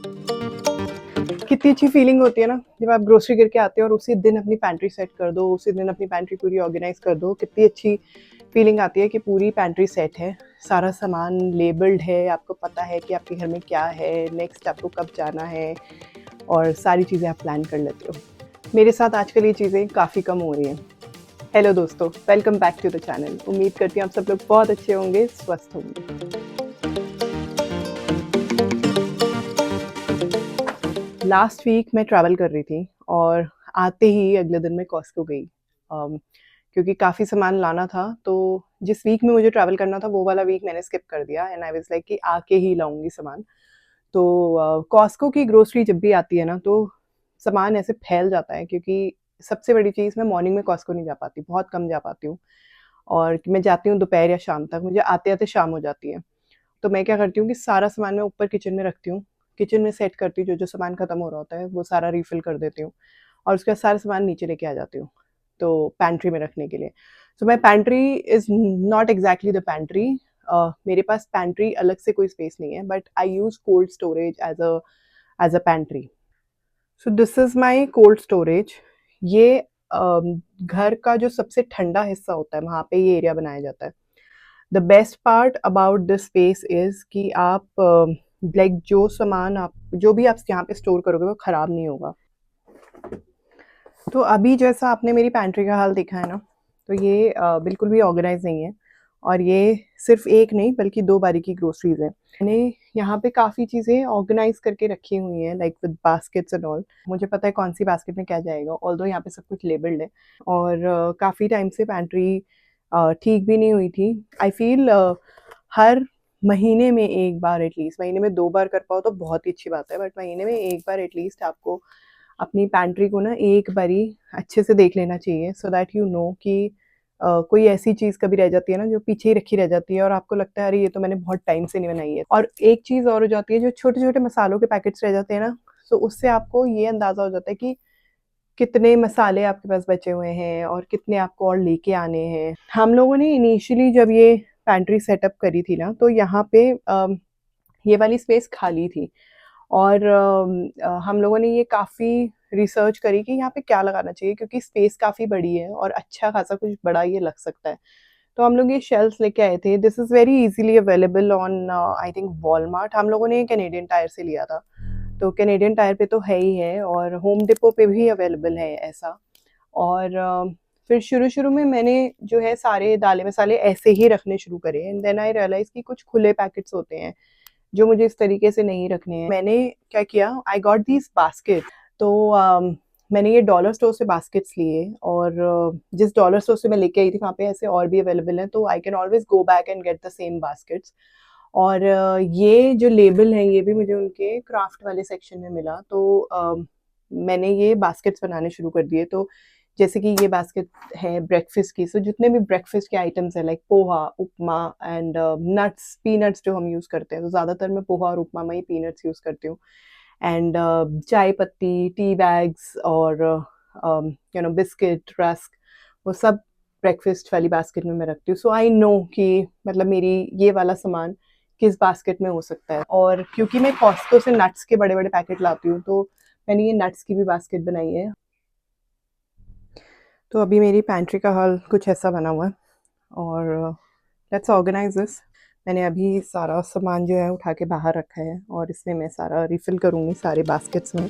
कितनी अच्छी फीलिंग होती है ना जब आप ग्रोसरी करके आते हो और उसी दिन अपनी पैंट्री सेट कर दो, उसी दिन अपनी पैंट्री पूरी ऑर्गेनाइज कर दो। कितनी अच्छी फीलिंग आती है कि पूरी पैंट्री सेट है, सारा सामान लेबल्ड है, आपको पता है कि आपके घर में क्या है, नेक्स्ट आपको कब जाना है और सारी चीज़ें आप प्लान कर लेते हो। मेरे साथ आजकल ये चीज़ें काफ़ी कम हो रही हैं। हेलो दोस्तों, welcome back to the channel. उम्मीद करती हूँ आप सब लोग बहुत अच्छे होंगे, स्वस्थ होंगे। लास्ट वीक मैं ट्रैवल कर रही थी और आते ही अगले दिन मैं कॉस्को गई, क्योंकि काफ़ी सामान लाना था। तो जिस वीक में मुझे ट्रैवल करना था वो वाला वीक मैंने स्किप कर दिया एंड आई वाज लाइक कि आके ही लाऊंगी सामान। तो कॉस्को की ग्रोसरी जब भी आती है ना तो सामान ऐसे फैल जाता है, क्योंकि सबसे बड़ी चीज़, मैं मॉर्निंग में कॉस्को नहीं जा पाती, बहुत कम जा पाती हूँ और मैं जाती हूँ दोपहर या शाम तक, मुझे आते आते शाम हो जाती है। तो मैं क्या करती हूँ कि सारा सामान मैं ऊपर किचन में रखती हूँ, किचन में सेट करती हूँ, जो जो सामान खत्म हो रहा होता है वो सारा रिफिल कर देती हूँ और उसके बाद सारा सामान नीचे लेके आ जाती हूँ तो पैंट्री में रखने के लिए। So my pantry is not exactly the pantry. मेरे पास पैंट्री अलग से कोई स्पेस नहीं है, but I use cold storage as a pantry. So this is my cold storage. ये घर का जो सबसे ठंडा हिस्सा होता है वहाँ पे ये एरिया बनाया जाता है। The best part about this space is कि आप लाइक जो सामान आप जो भी आप यहाँ पे स्टोर करोगे वो ख़राब नहीं होगा। तो अभी जैसा आपने मेरी पैंट्री का हाल देखा है ना, तो ये बिल्कुल भी ऑर्गेनाइज़ नहीं है और ये सिर्फ़ एक नहीं बल्कि 2 बारी की ग्रोसरीज़ हैं। मैंने यहाँ पे काफ़ी चीज़ें ऑर्गेनाइज़ करके रखी हुई हैं, like with baskets and all. मुझे पता है कौन-सी बास्केट में क्या जाएगा, ऑल्दो यहाँ पे सब कुछ लेबल्ड है और काफ़ी टाइम से पैंट्री ठीक भी नहीं हुई थी। आई फ़ील हर महीने में 1 बार एटलीस्ट, महीने में 2 बार कर पाओ तो बहुत ही अच्छी बात है, बट महीने में 1 बार एटलीस्ट आपको अपनी पैंट्री को ना एक बारी अच्छे से देख लेना चाहिए, सो दैट यू नो कि कोई ऐसी चीज़ कभी रह जाती है ना जो पीछे ही रखी रह जाती है और आपको लगता है अरे ये तो मैंने बहुत टाइम से नहीं बनाई है। और एक चीज़ और हो जाती है, जो छोटे-छोटे मसालों के पैकेट्स रह जाते हैं ना, तो उससे आपको ये अंदाज़ा हो जाता है कि कितने मसाले आपके पास बचे हुए हैं और कितने आपको और लेके आने हैं। हम लोगों ने इनिशियली जब ये पैंट्री सेटअप करी थी ना, तो यहाँ पे ये वाली स्पेस खाली थी और हम लोगों ने ये काफ़ी रिसर्च करी कि यहाँ पे क्या लगाना चाहिए, क्योंकि स्पेस काफ़ी बड़ी है और अच्छा खासा कुछ बड़ा ये लग सकता है। तो हम लोग ये शेल्फ्स लेके आए थे। This is very easily available on I think Walmart. हम लोगों ने कैनेडियन टायर से लिया था। तो कैनेडियन टायर पे तो है ही है और होम डिपो पे भी अवेलेबल है ऐसा। और फिर शुरू-शुरू में मैंने जो है सारे दालें मसाले ऐसे ही रखने शुरू करे एंड देन आई रियलाइज़ कि कुछ खुले पैकेट्स होते हैं जो मुझे इस तरीके से नहीं रखने हैं। मैंने क्या किया, आई गॉट दीज़ बास्केट। तो मैंने ये डॉलर स्टोर से बास्केट्स लिए और जिस डॉलर स्टोर से मैं लेके आई थी वहाँ पे ऐसे और भी अवेलेबल हैं, तो I can always go back and get the same baskets. और ये जो लेबल हैं ये भी मुझे उनके क्राफ्ट वाले सेक्शन में मिला, तो मैंने ये बास्केट्स बनाने शुरू कर दिए। तो जैसे कि ये बास्केट है ब्रेकफ़ास्ट की, सो जितने भी ब्रेकफ़ास्ट के आइटम्स हैं like poha, upma and nuts, peanuts जो हम यूज़ करते हैं, तो ज़्यादातर मैं पोहा और उपमा में ही पीनट्स यूज़ करती हूँ। एंड चाय पत्ती, टी बैग्स और बिस्किट, रस्क, वो सब ब्रेकफ़ास्ट वाली बास्केट में मैं रखती हूँ। सो आई नो कि मतलब मेरी ये वाला सामान किस बास्केट में हो सकता है। और क्योंकि मैं कॉस्को से नट्स के बड़े-बड़े पैकेट लाती हूँ, तो मैंने ये नट्स की भी बास्केट बनाई है। तो अभी मेरी पैंट्री का हाल कुछ ऐसा बना हुआ है और लेट्स ऑर्गेनाइज़ दिस। मैंने अभी सारा सामान जो है उठा के बाहर रखा है और इसमें मैं सारा रिफ़िल करूँगी सारे बास्केट्स में।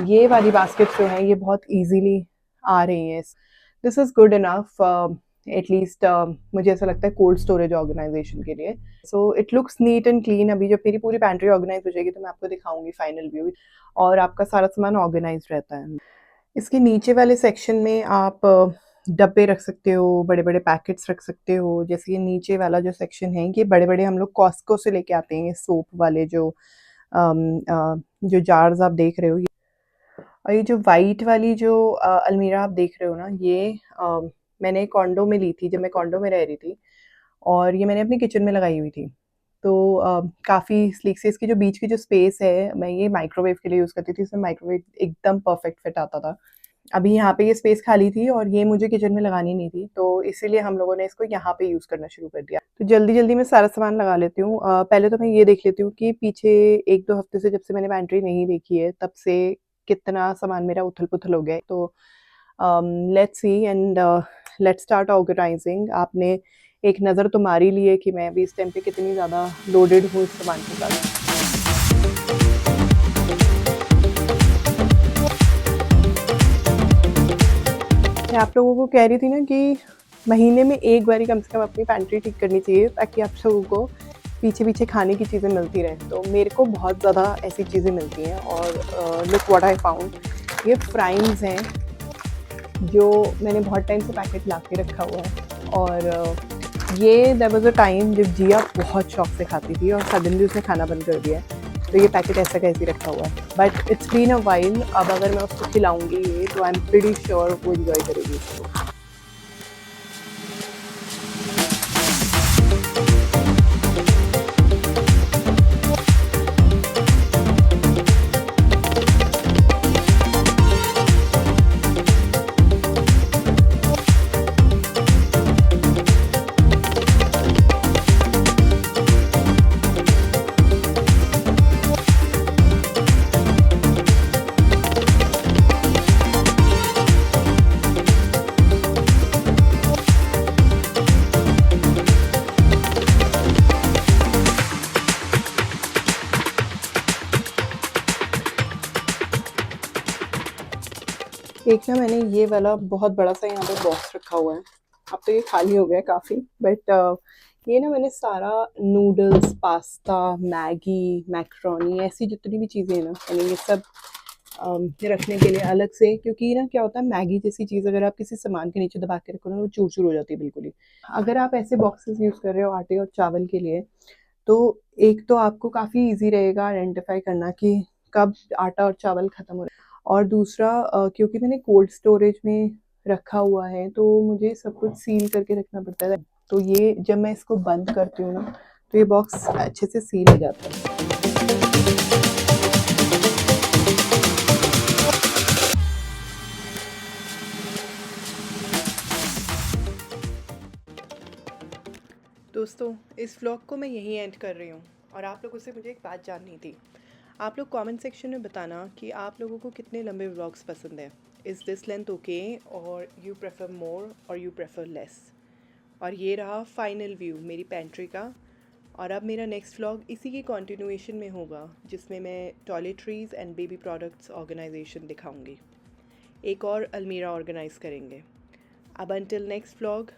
ये वाली बास्केट्स जो हैं ये बहुत ईज़िली आ रही हैं। This is good enough at least, मुझे ऐसा लगता है कोल्ड स्टोरेज ऑर्गेनाइज़ेशन के लिए। So it looks neat and clean. अभी जब मेरी पूरी पैंट्री ऑर्गेनाइज़ हो जाएगी तो मैं आपको दिखाऊँगी फाइनल व्यू और आपका सारा सामान ऑर्गेनाइज़्ड रहता है। इसके नीचे वाले सेक्शन में आप डब्बे रख सकते हो, बड़े-बड़े पैकेट्स रख सकते हो। जैसे ये नीचे वाला जो सेक्शन है, ये बड़े-बड़े हम लोग कॉस्को से लेके आते हैं, ये सोप वाले जो जार्स आप देख रहे हो। और ये जो व्हाइट वाली जो अलमीरा आप देख रहे हो ना, ये मैंने कॉन्डो में ली थी जब मैं कॉन्डो में रह रही थी और ये मैंने अपनी किचन में लगाई हुई थी। तो काफ़ी स्लीक सी इसकी जो बीच की जो स्पेस है, मैं ये माइक्रोवेव के लिए यूज़ करती थी, इसमें माइक्रोवेव एकदम परफेक्ट फिट आता था। अभी यहाँ पे ये स्पेस खाली थी और ये मुझे किचन में लगानी नहीं थी, तो इसीलिए हम लोगों ने इसको यहाँ पे यूज़ करना शुरू कर दिया। तो जल्दी-जल्दी मैं सारा सामान लगा लेती हूँ। पहले तो मैं ये देख लेती हूँ कि पीछे 1-2 हफ्ते से जब से मैंने पैंट्री नहीं देखी है, तब से कितना सामान मेरा उथल-पुथल हो गया है। तो let's see and let's start organising. आपने एक नज़र तो मार ही ली है कि मैं अभी इस टाइम पे कितनी ज़्यादा लोडेड हूँ इस सामान के साथ। मैं आप लोगों को कह रही थी ना कि महीने में एक बारी कम से कम अपनी पैंट्री ठीक करनी चाहिए, ताकि आप लोगों को पीछे-पीछे खाने की चीज़ें मिलती रहें। तो मेरे को बहुत ज़्यादा ऐसी चीज़ें मिलती हैं और लुक व्हाट आई फाउंड। ये फ्राइज़ हैं, जो मैंने बहुत टाइम से पैकेट ला के रखा हुआ है। और ये देयर वाज़ अ टाइम जब जिया बहुत शौक से खाती थी और सडनली उसने खाना बंद कर दिया है। तो ये पैकेट ऐसा का ऐसे ही रखा हुआ है। But it's been a while, अब अगर मैं उसको खिलाऊँगी ये, तो आई एम प्रीटी श्योर वो एन्जॉय करेगी इसको। एक ना मैंने ये वाला बहुत बड़ा-सा यहाँ पे बॉक्स रखा हुआ है। अब तो ये खाली हो गया है काफ़ी, बट ये ना मैंने सारा नूडल्स, पास्ता, मैगी, मैकरोनी ऐसी जितनी भी चीज़ें हैं ना, मैंने ये सब रखने के लिए अलग से, क्योंकि ना क्या होता है, मैगी जैसी चीज़ अगर आप किसी सामान के नीचे दबा के रखो ना, वो चूर-चूर हो जाती है बिल्कुल ही। अगर आप ऐसे बॉक्सेस यूज़ कर रहे हो आटे और चावल के लिए, तो एक तो आपको काफ़ी ईज़ी रहेगा आइडेंटिफ़ाई करना कि कब आटा और चावल ख़त्म हो रहे हैं। और दूसरा क्योंकि मैंने कोल्ड स्टोरेज में रखा हुआ है, तो मुझे सब कुछ सील करके रखना पड़ता है। तो ये जब मैं इसको बंद करती हूँ ना, तो ये बॉक्स अच्छे से सील हो जाता है। दोस्तों, इस व्लॉग को मैं यहीं एंड कर रही हूँ और आप लोगों से मुझे एक बात जाननी थी। आप लोग कमेंट सेक्शन में बताना कि आप लोगों को कितने लंबे व्लॉग्स पसंद हैं। इज़ दिस लेंथ ओके, और यू प्रेफर मोर और यू प्रेफर लेस। और ये रहा फाइनल व्यू मेरी पेंट्री का। और अब मेरा नेक्स्ट व्लॉग इसी की कंटिन्यूएशन में होगा, जिसमें मैं toiletries and baby products organisation दिखाऊंगी। एक और अलमीरा ऑर्गेनाइज़ करेंगे। अब अंटिल नेक्स्ट व्लॉग,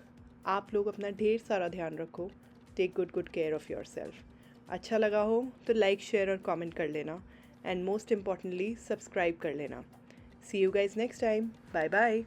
आप लोग अपना ढेर सारा ध्यान रखो। Take good care of yourself. अच्छा लगा हो तो लाइक, शेयर और कमेंट कर लेना, एंड मोस्ट इम्पॉर्टेंटली सब्सक्राइब कर लेना। See you guys next time. Bye bye.